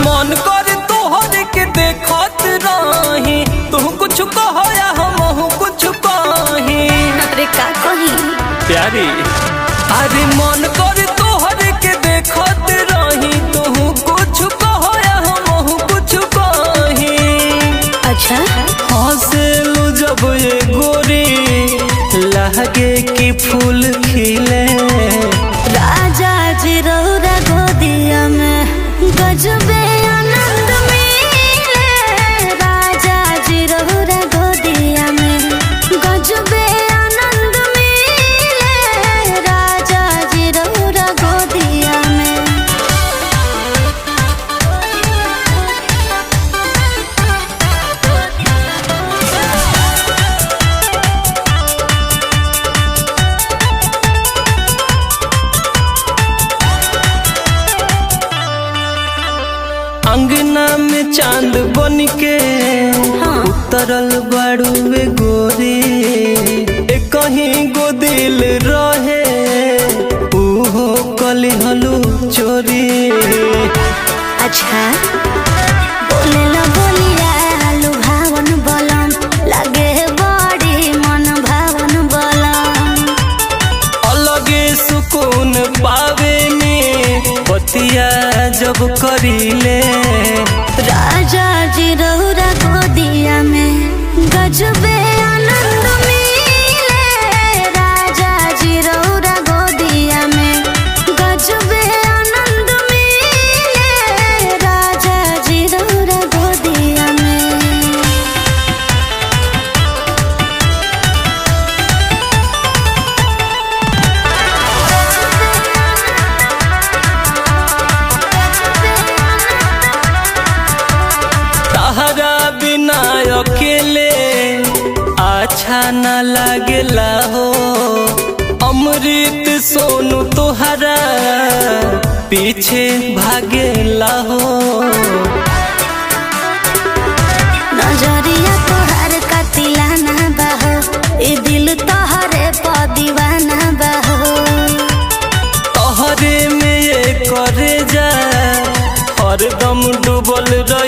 मन कर तोहर के देखत रही, तू कुछ कहो या हम कुछ कही। अरे का कही प्यारी, अरे मन कर तोहर के देखत रही, तू कुछ कहो या हम कुछ कही। अच्छा हंसलू जब ये गोरी, लगे कि फूल खिले। राजा जी रौरा गोदिया में गजबे आनंद मिले। राजा जी रौरा गोदिया में गजबे आनंद मिले। राजा जी रौरा गोदिया में। अंगना में चांद बन के उतरल बाड़ुए गोरी। कहीं गो दिल रहे, उहो कली हलू चोरी। अच्छा बोलेला बोलिया लुभावन बलम, लागे बड़ी मन भावन बलम। अलगे सुकून पावे में बतिया जब करीले। राजा जी रौरा गोदिया में गजबे आनंद मिले। राजा जी रौरा गोदिया में गजबे आनंद मिले। राजा जी रौरा गोदिया में। तहरा बिना अकेले अच्छा न लागेला हो। अमृत सोनू तोहरा पीछे भागेला हो। नजरिया तोहर कतिला ना बहो, ए दिल तोहरे प दीवाना बहो। तोहरे में ये करे जा, हरदम डूबल रह